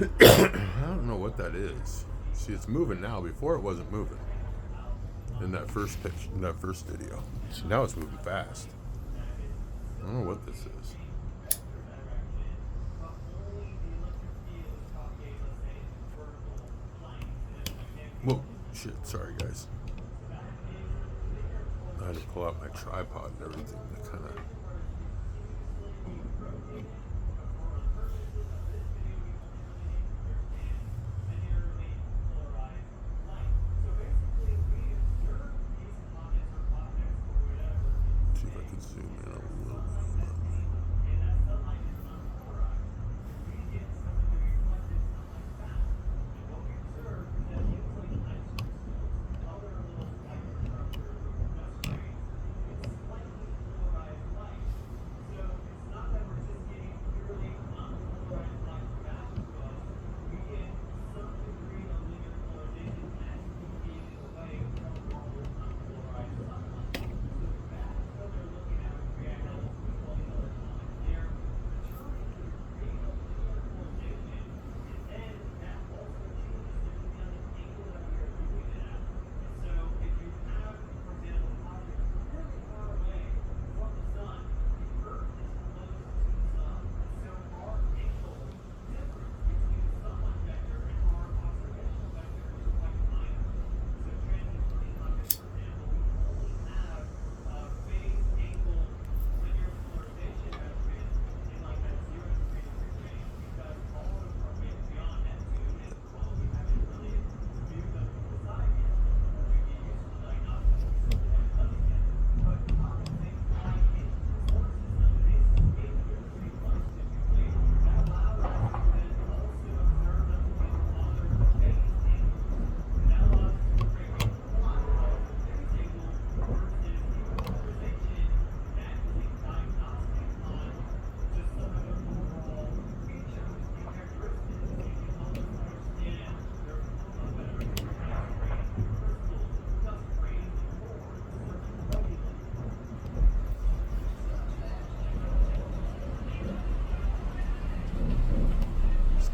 I don't know what that is. See, it's moving now. Before it wasn't moving. In that first picture, in that first video. See, now it's moving fast. I don't know what this is. Whoa, shit, sorry guys. I had to pull out my tripod and everything to kind of... See if I can zoom in a little bit.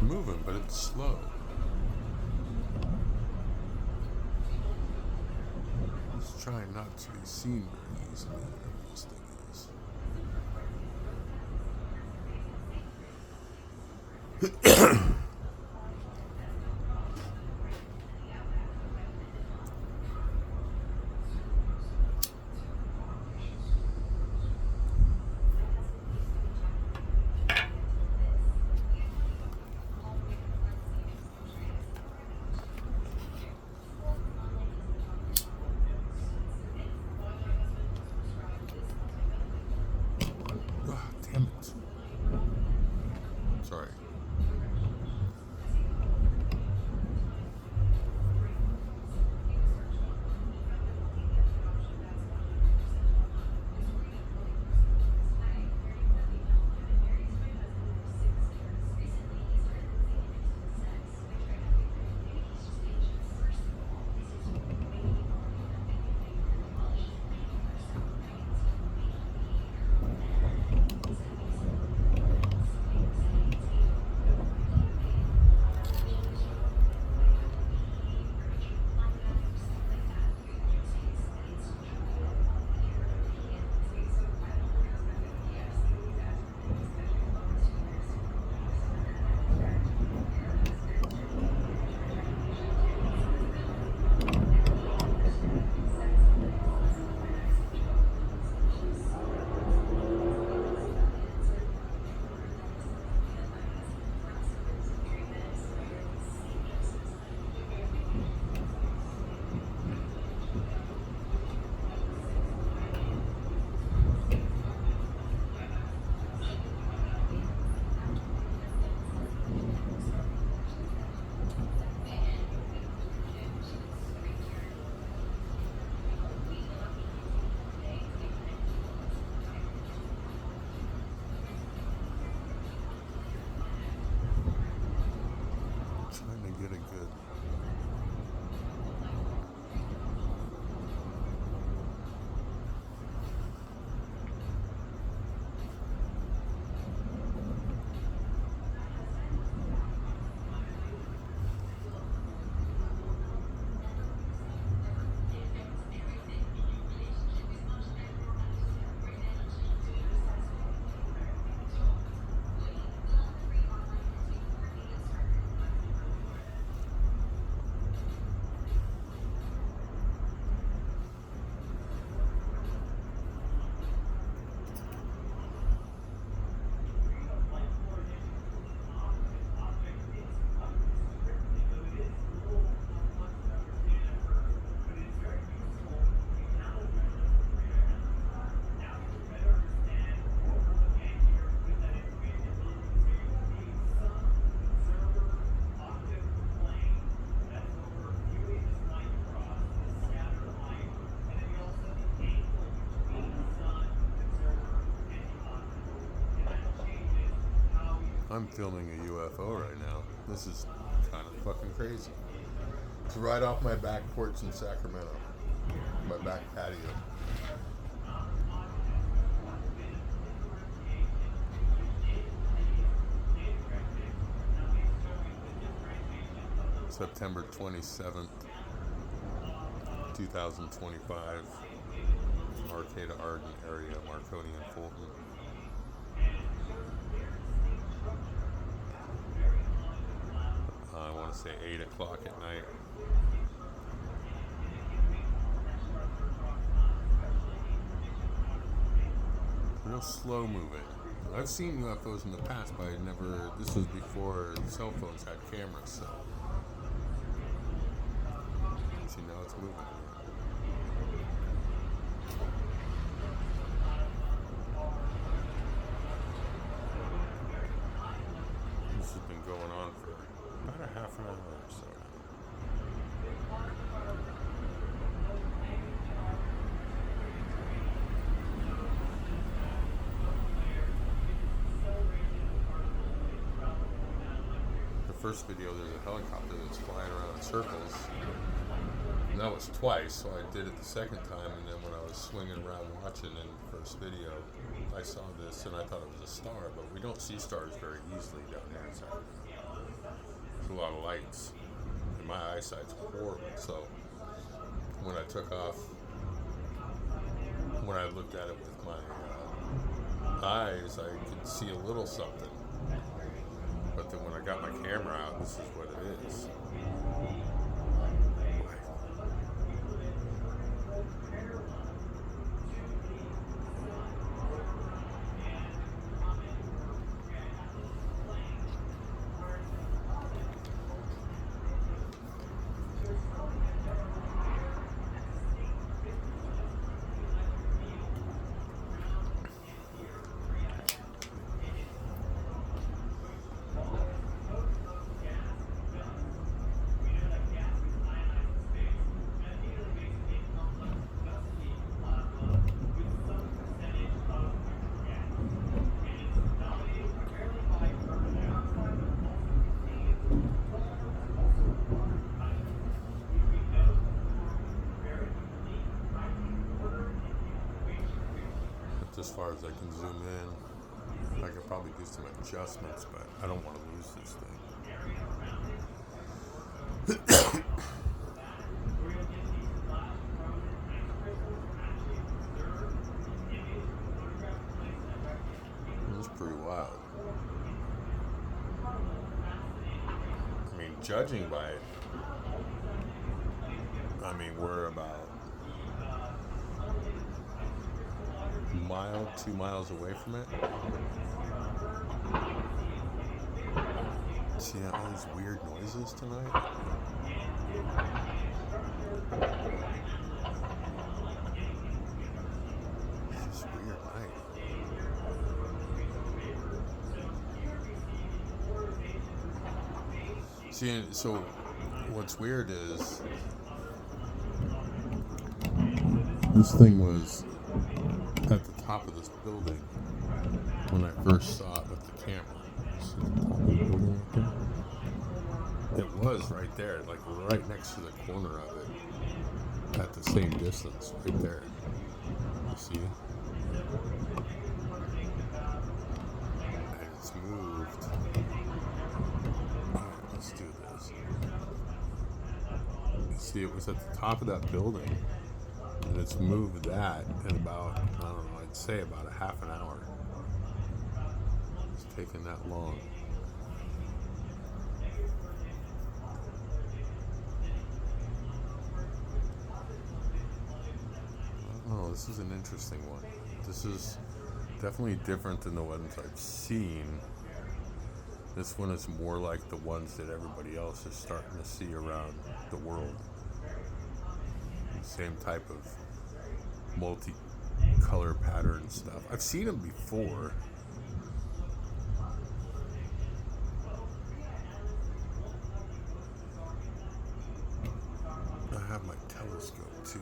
Moving, but it's slow. It's trying not to be seen very easily, whatever this thing is. Damn it. Sorry. I'm filming a UFO right now. This is kind of fucking crazy. It's right off my back porch in Sacramento. My back patio. September 27th, 2025. Arcata Arden area, Marconi and Fulton. I want to say 8 o'clock at night. Real slow moving. I've seen UFOs in the past, but I never. This was before cell phones had cameras, so. See, now it's moving. This has been going on for about a half an hour or so now. The first video, there's a helicopter that's flying around in circles. And that was twice, so I did it the second time, and then when I was swinging around watching in the first video, I saw this and I thought it was a star, but we don't see stars very easily down here in Sacramento. There's a lot of lights, and my eyesight's horrible, so when I took off, when I looked at it with my eyes, I could see a little something, but then when I got my camera out, this is what it is. As far as I can zoom in, I could probably do some adjustments, but I don't want to lose this thing. It's pretty wild. I mean, judging by it, I mean, we're about 2 miles away from it. See all these weird noises tonight? It's just a weird night. See, so what's weird is this thing was at the top of this building when I first saw it with the camera. It was right there, like right next to the corner of it, at the same distance, right there. You see it? And it's moved. Alright, let's do this. You see, it was at the top of that building. And it's moved that in about, I don't know, I'd say about a half an hour. It's taken that long. Oh, this is an interesting one. This is definitely different than the ones I've seen. This one is more like the ones that everybody else is starting to see around the world. Same type of multi-color pattern stuff. I've seen them before. I have my telescope too.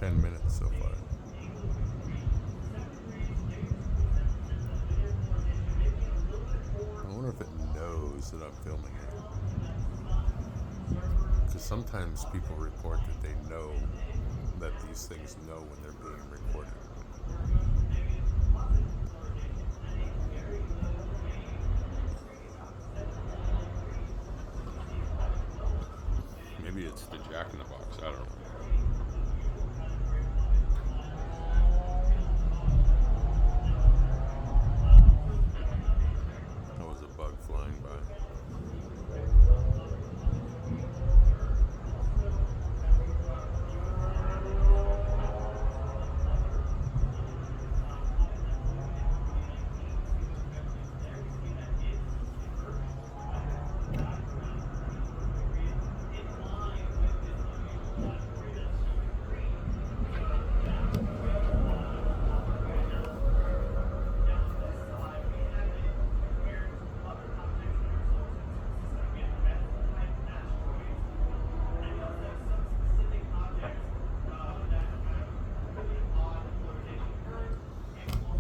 10 minutes so far. I wonder if it knows that I'm filming it. Because sometimes people report that they know that these things know when they're being recorded. Maybe it's the Jack in the Box, I don't know. That was a bug flying by.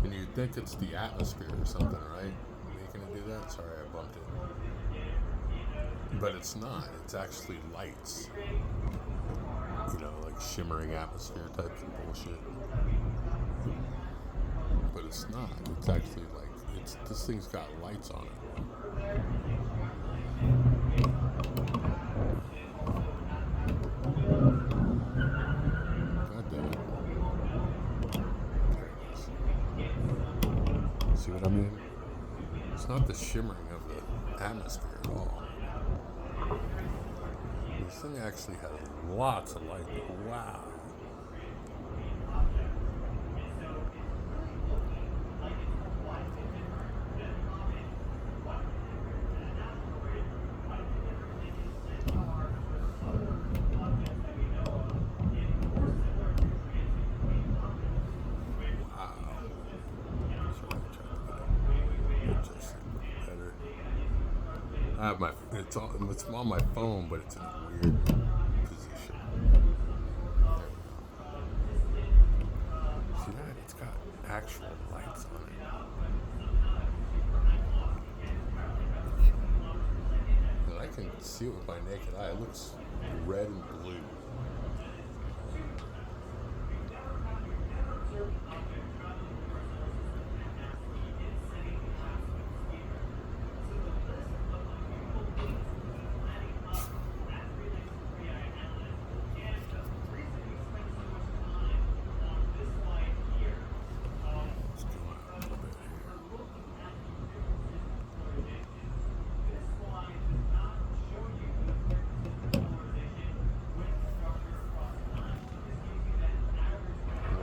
And you'd think it's the atmosphere or something, right? Making it do that? Sorry, I bumped it. But it's not. It's actually lights. You know, like shimmering atmosphere types of bullshit. But it's not. It's actually like, this thing's got lights on it. God damn it. See what I mean? It's not the shimmering of the atmosphere at all. This thing actually has lots of light. Wow. I have it's on my phone, but it's in a weird position. There we go. See that? It's got actual lights on it. And I can see it with my naked eye. It looks red and blue.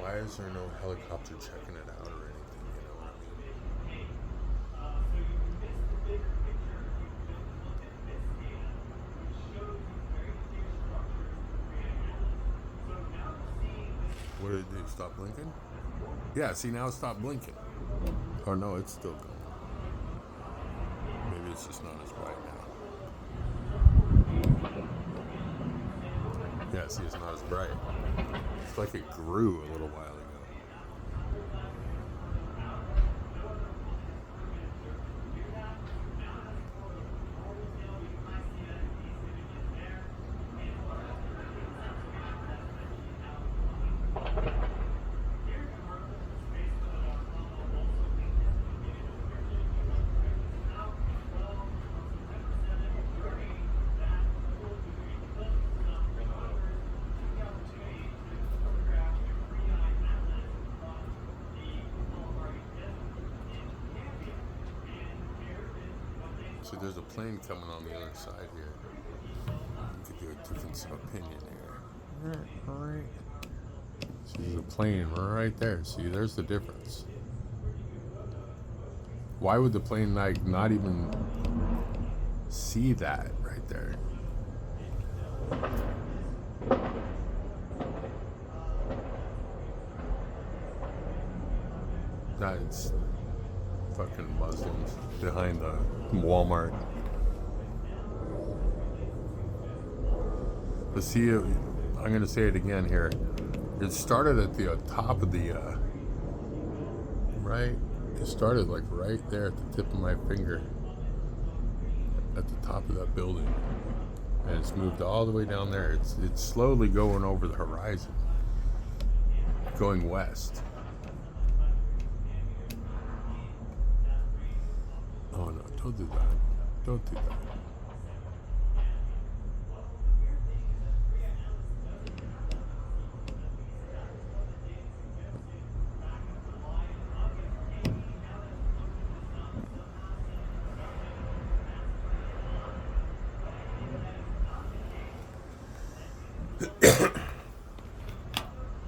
Why is there no helicopter checking it out or anything? You know what I mean? What did it do? Stop blinking? Yeah, see, now it stopped blinking. Or no, it's still going. Maybe it's just not as bright now. Yeah, see, it's not as bright. It's like it grew a little while ago. So there's a plane coming on the other side here. You could do a difference of opinion here. See, there's a plane right there. See, there's the difference. Why would the plane not even see that right there? That's fucking Muslims behind the Walmart. Let's see. I'm going to say it again here. It started at the top of the right. It started like right there at the tip of my finger, at the top of that building, and it's moved all the way down there. It's slowly going over the horizon, going west. Oh no! Don't do that! Don't do that!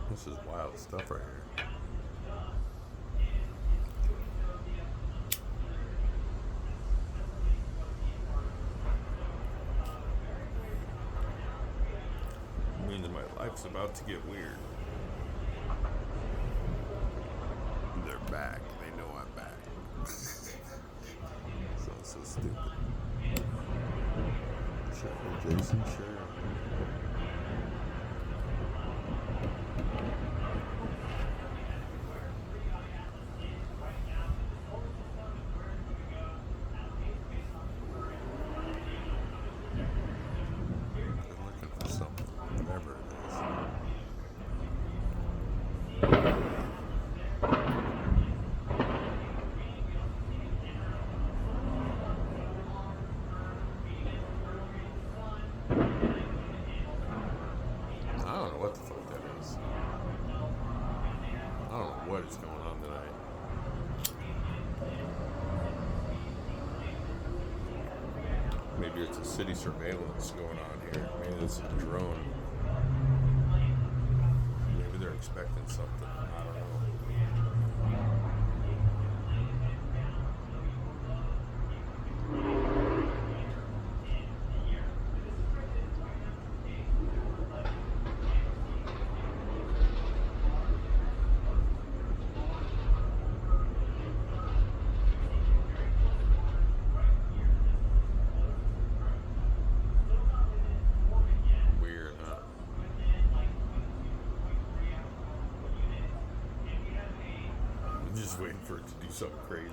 This is wild stuff right here. It means my life's about to get weird. They're back. They know I'm back. Sounds so stupid. Sure, Jason, sure. What the fuck that is. I don't know what is going on tonight. Maybe it's a city surveillance going on here. Maybe it's a drone. Maybe they're expecting something. I don't know. Just waiting for it to do something crazy.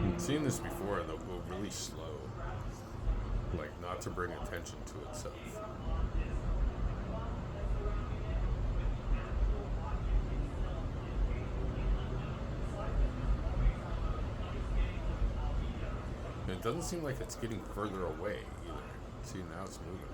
I've seen this before, and they'll go really slow, like not to bring attention to itself. It doesn't seem like it's getting further away either. See, now it's moving.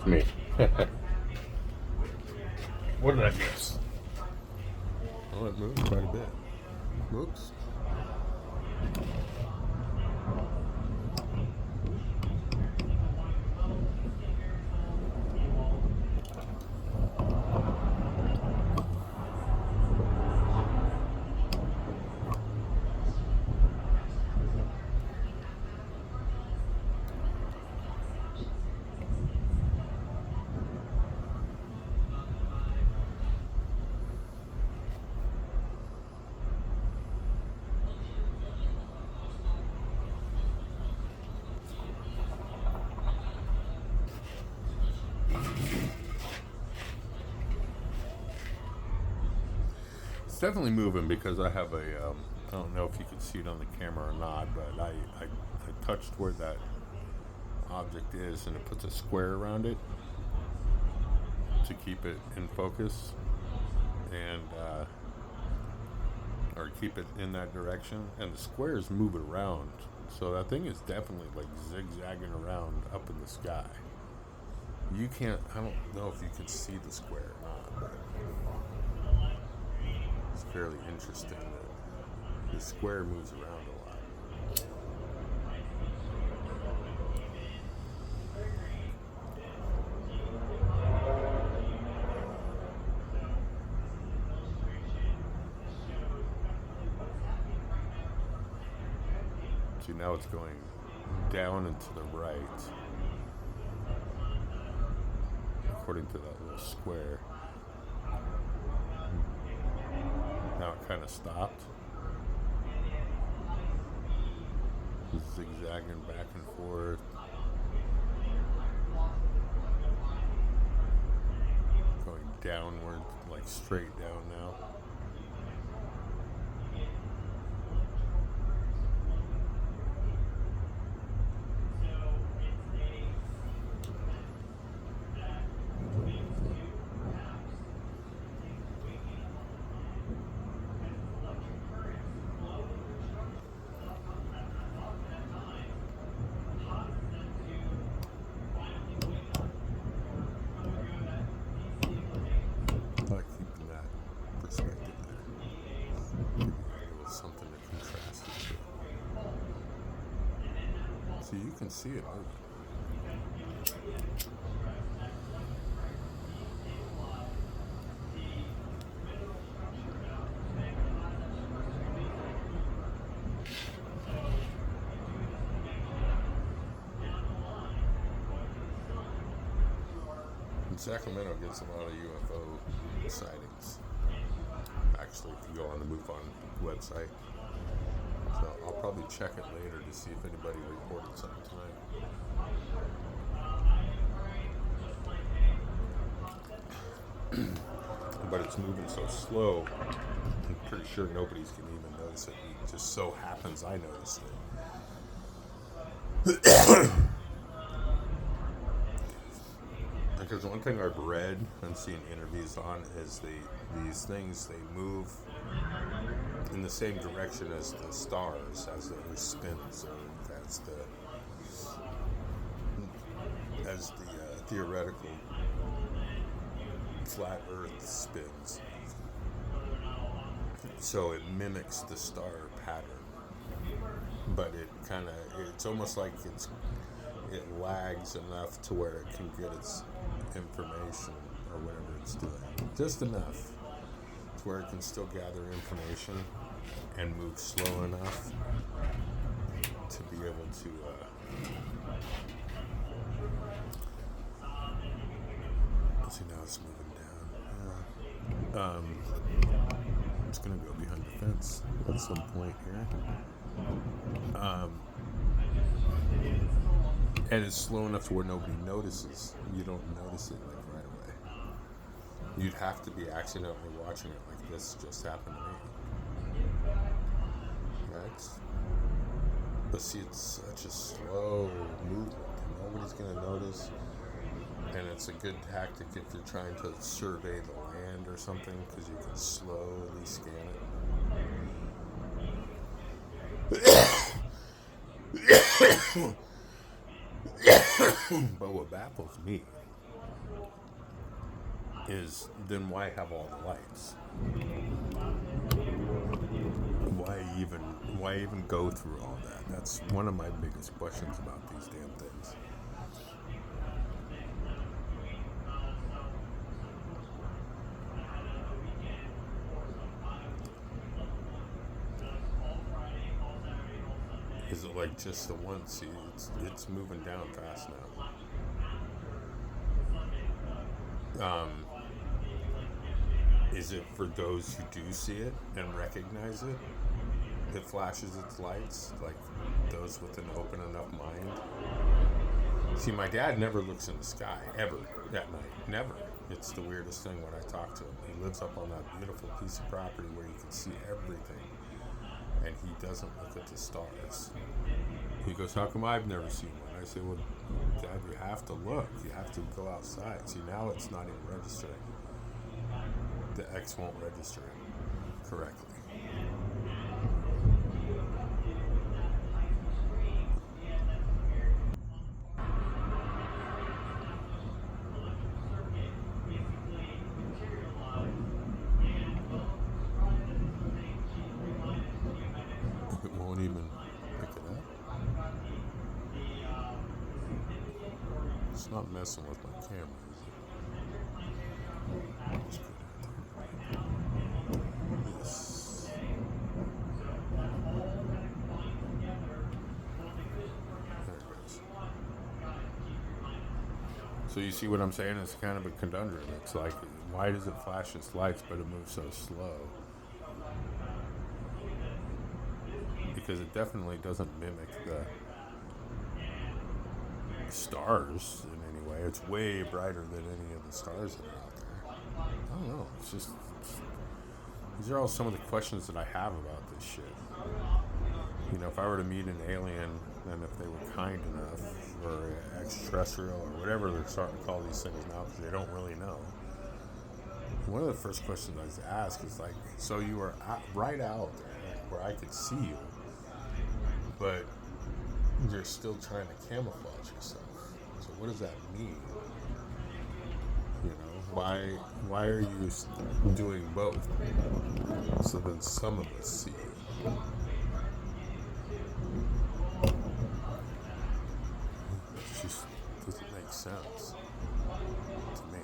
Me. What did I miss? Oh, it moved quite a bit. Whoops. It's definitely moving because I have a, I don't know if you can see it on the camera or not, but I touched where that object is and it puts a square around it to keep it in focus and, or keep it in that direction. And the squares move around. So that thing is definitely like zigzagging around up in the sky. You can't, I don't know if you can see the square or not, but it's fairly interesting that the square moves around a lot. See, now it's going down and to the right, according to that little square. Now it kind of stopped. Zigzagging back and forth. Going downward, like straight down now. I like keeping that perspective there. Give you a little something to contrast it to. So you can see it moving. Sacramento gets a lot of UFO sightings. Actually, if you go on the MUFON website. So I'll probably check it later to see if anybody reported something tonight. But it's moving so slow, I'm pretty sure nobody's going to even notice it. It just so happens I noticed it. Because one thing I've read and seen interviews on is these things, they move in the same direction as the stars, as the Earth spins, or as the theoretical flat Earth spins. So it mimics the star pattern, but it's almost like it lags enough to where it can get its information or whatever it's doing. Just enough to where it can still gather information and move slow enough to be able to let's see, now it's moving down. It's gonna go behind the fence at some point here. And it's slow enough to where nobody notices. You don't notice it like right away. You'd have to be accidentally watching it like this just happened to me. Right? But see, it's such a slow movement. Nobody's going to notice. And it's a good tactic if you're trying to survey the land or something, because you can slowly scan it. But what baffles me is then why have all the lights? Why even go through all that? That's one of my biggest questions about these damn things. Is it like just the one? See, it's moving down fast now. Is it for those who do see it and recognize it? It flashes its lights, like those with an open enough mind. See, my dad never looks in the sky, ever, at night. Never. It's the weirdest thing when I talk to him. He lives up on that beautiful piece of property where you can see everything. And he doesn't look at the stars. He goes, how come I've never seen one? I say, well, Dad, you have to look. You have to go outside. See, now it's not even registering. The X won't register it correctly. It won't even pick it up. It's not messing with my camera, is it? Let's put it there. Yes. There it goes. So you see what I'm saying? It's kind of a conundrum. It's like, why does it flash its lights but it moves so slow? Because it definitely doesn't mimic the stars in any way. It's way brighter than any of the stars that are out there. I don't know. It's just, these are all some of the questions that I have about this shit. You know, if I were to meet an alien, and if they were kind enough, or extraterrestrial, or whatever they're starting to call these things now, because they don't really know. One of the first questions I was asked is like, so you were right out there, where I could see you, but you're still trying to camouflage yourself. So what does that mean? You know, why are you doing both? So then some of us see you. It just doesn't make sense to me.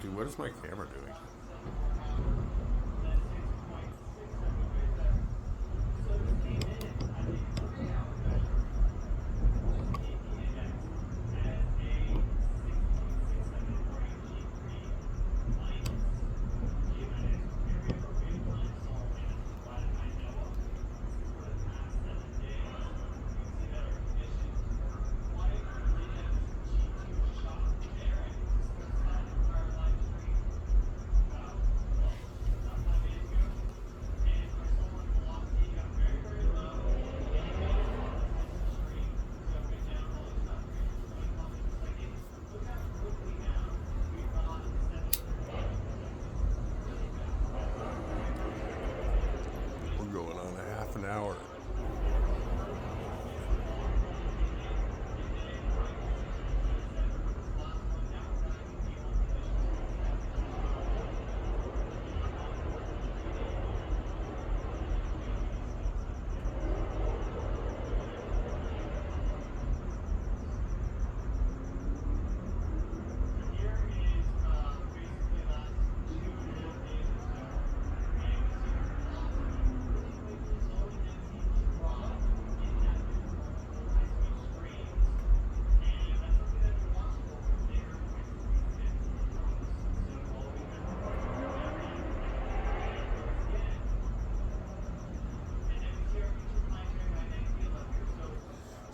Dude, what is my camera doing? An hour.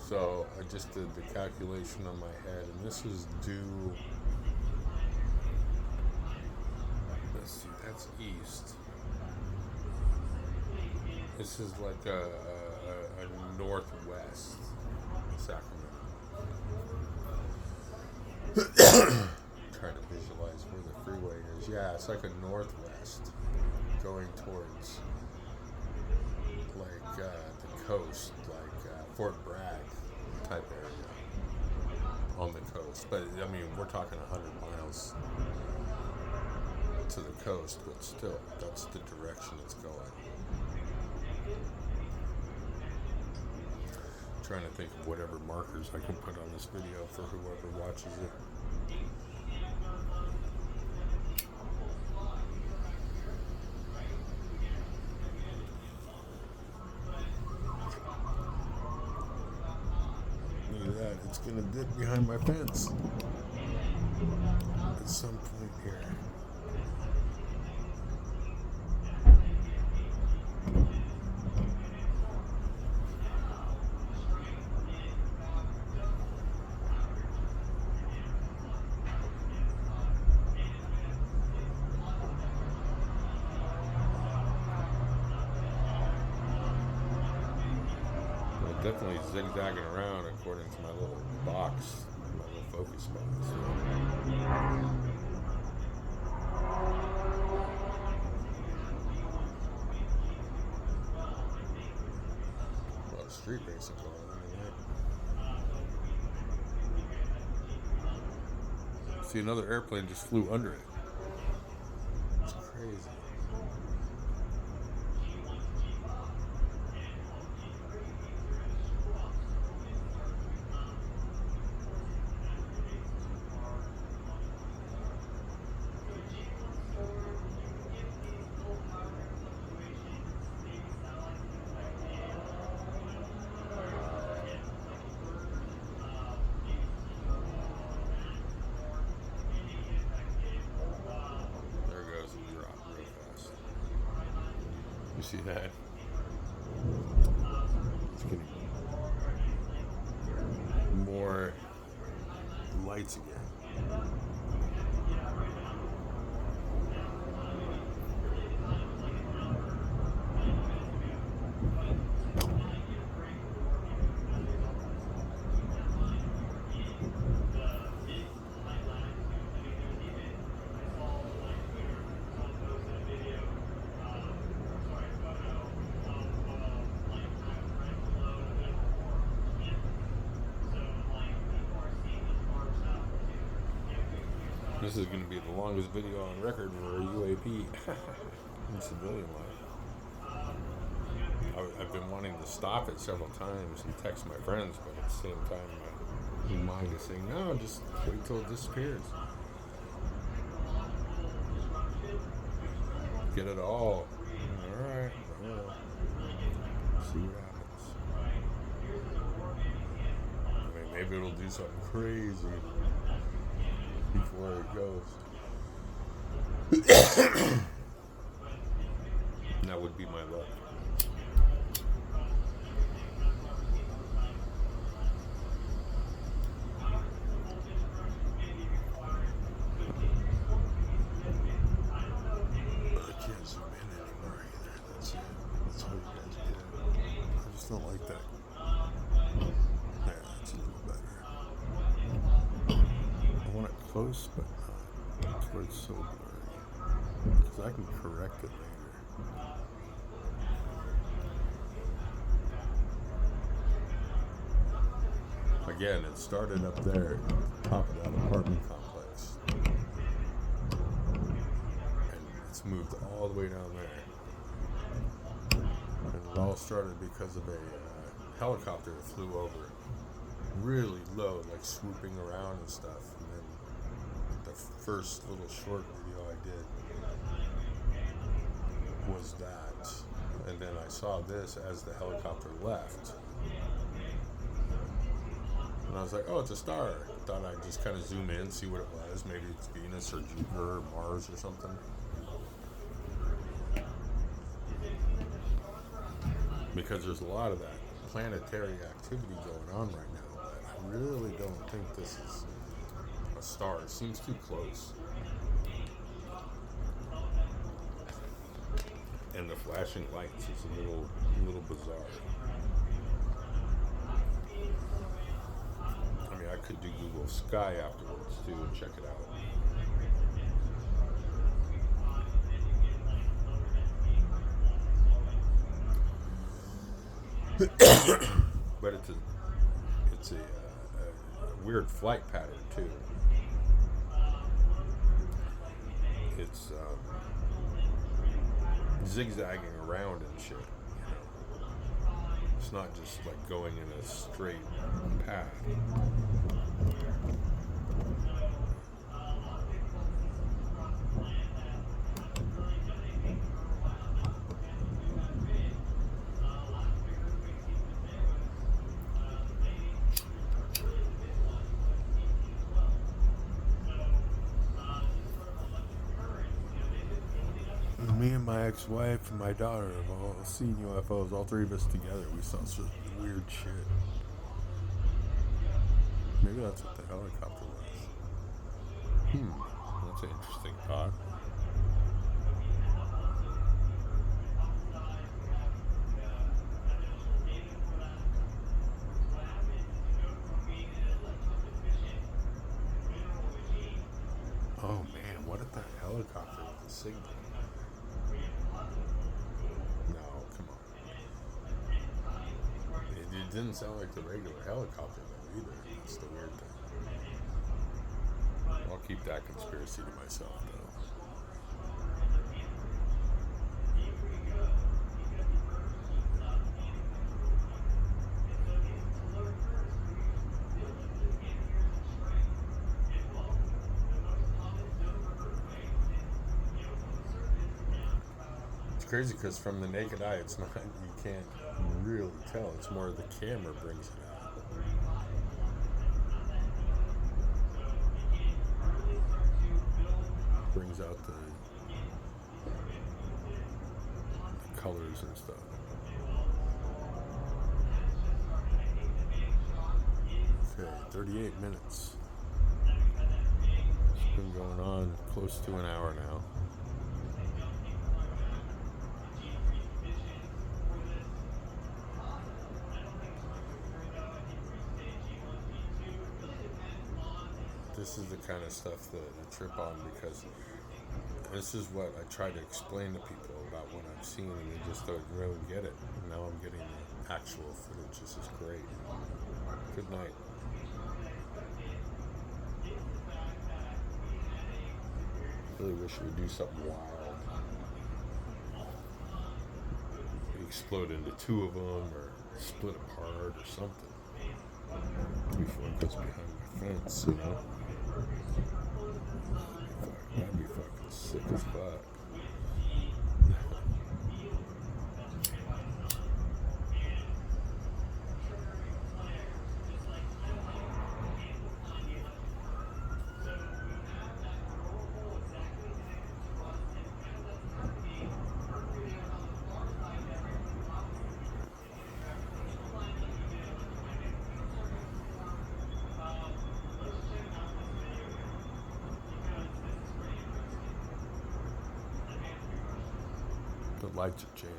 So I just did the calculation on my head, and this is due, let's see, that's east. This is like a northwest Sacramento. Trying to visualize where the freeway is. Yeah, it's like a northwest going towards like the coast, like Fort Bragg type area. on the coast. But I mean, we're talking 100 miles to the coast, but still, that's the direction it's going. I'm trying to think of whatever markers I can put on this video for whoever watches it. Look at that, it's gonna dip behind my fence at some point here. Definitely zigzagging around according to my little box, my little focus box. A lot of street racing going on tonight. See, another airplane just flew under it. It's crazy. You see that? It's getting more lights again. This is going to be the longest video on record for a UAP in civilian life. I've been wanting to stop it several times and text my friends, but at the same time, my mind is saying, no, just wait till it disappears. Get it all. Alright, well, see what happens. I mean, maybe it'll do something crazy before it goes. That would be my luck. But I can't zoom in anymore either. That's it. That's all you guys get. I just don't like that. There, that's a little better. I want it close, but not to where it's so blurry. Because I can correct it later. Again, it started up there at the top of that apartment complex. And it's moved all the way down there. And it all started because of a helicopter that flew over really low, like swooping around and stuff. And then the first little short video I did was that. And then I saw this as the helicopter left. And I was like, oh, it's a star. Thought I'd just kind of zoom in, see what it was. Maybe it's Venus or Jupiter or Mars or something. Because there's a lot of that planetary activity going on right now. But I really don't think this is a star. It seems too close. And the flashing lights is a little bizarre. I mean, I could do Google Sky afterwards too and check it out. But it's a weird flight pattern too. It's zigzagging around and shit. It's not just like going in a straight path. Me and my ex-wife and my daughter have all seen UFOs. All three of us together. We saw some weird shit. Maybe that's what the helicopter was. That's an interesting thought. Oh man, what if that helicopter was a signal? No, come on. It didn't sound like the regular helicopter though either. That's the weird thing. I'll keep that conspiracy to myself though. Crazy because from the naked eye it's not, you can't really tell. It's more the camera brings it out. Brings out the colors and stuff. Okay, 38 minutes. It's been going on close to an hour now. This is the kind of stuff that I trip on because this is what I try to explain to people about what I've seen and they just don't really get it. And now I'm getting the actual footage. This is great. Good night. Really wish we would do something wild. We explode into two of them or split apart or something. Before it goes behind my fence, you know? That'd be fucking sick as fuck. The lights are changing.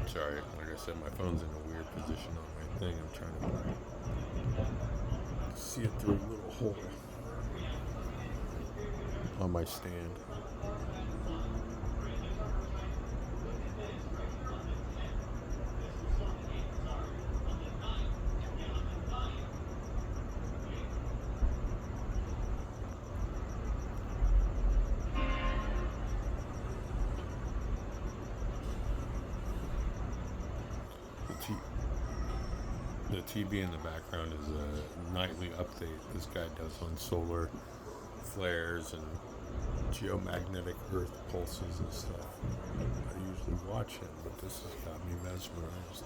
Sorry, like I said, my phone's in a weird position on my thing. I'm trying to see it through a little hole on my stand. The TV in the background is a nightly update this guy does on solar flares and geomagnetic earth pulses and stuff. I usually watch him, but this has got me mesmerized.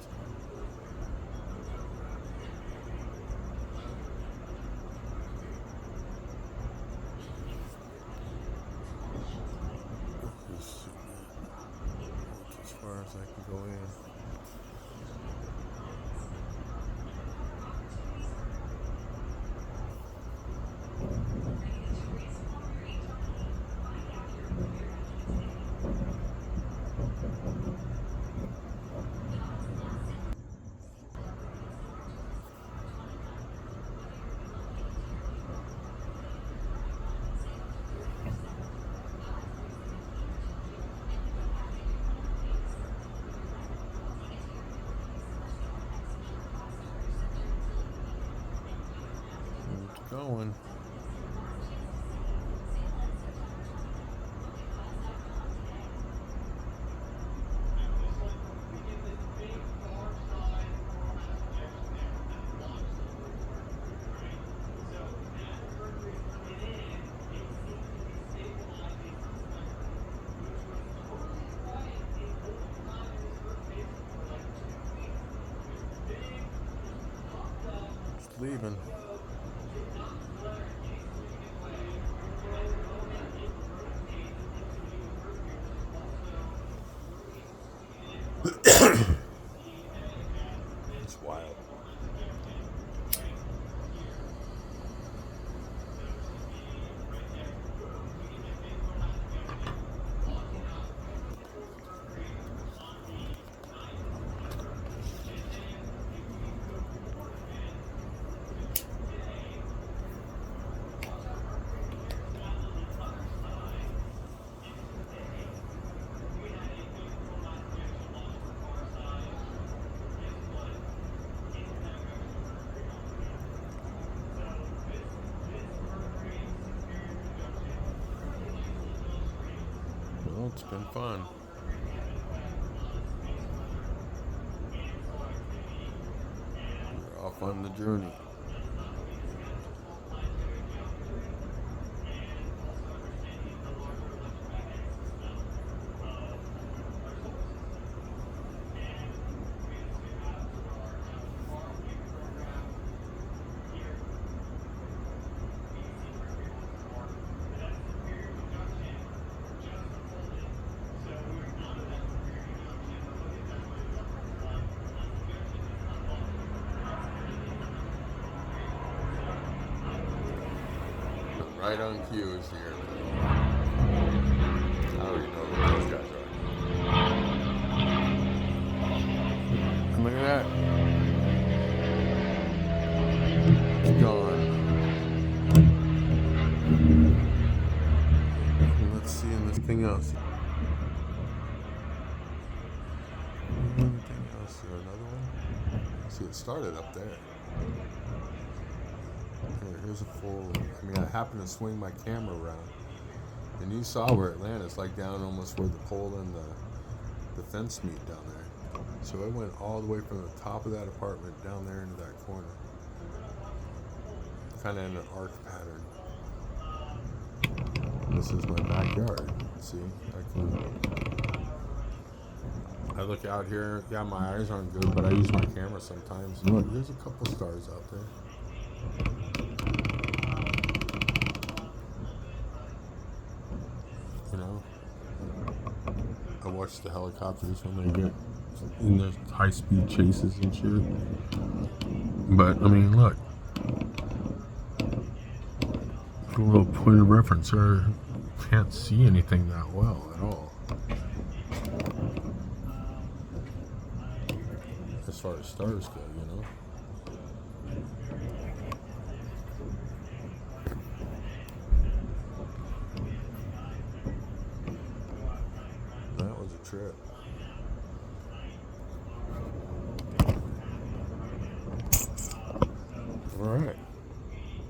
going. Just leaving. It's wild. Well, it's been fun. We're off on the journey. Right on cue is the airplane. I already know who those guys are. And look at that. It's gone. And let's see anything else. Anything else? Is there another one? See, it started up there. Here's a full. I mean, I happened to swing my camera around, and you saw where it landed. It's like down almost where the pole and the fence meet down there. So it went all the way from the top of that apartment down there into that corner, kind of in an arc pattern. This is my backyard. See, I look out here. Yeah, my eyes aren't good, but I use my camera sometimes. Look, there's a couple stars out there. You know, I watch the helicopters when they get in their high-speed chases and shit. But I mean, look, a little point of reference there. Can't see anything that well at all, as far as stars go, you know. That was a trip. All right.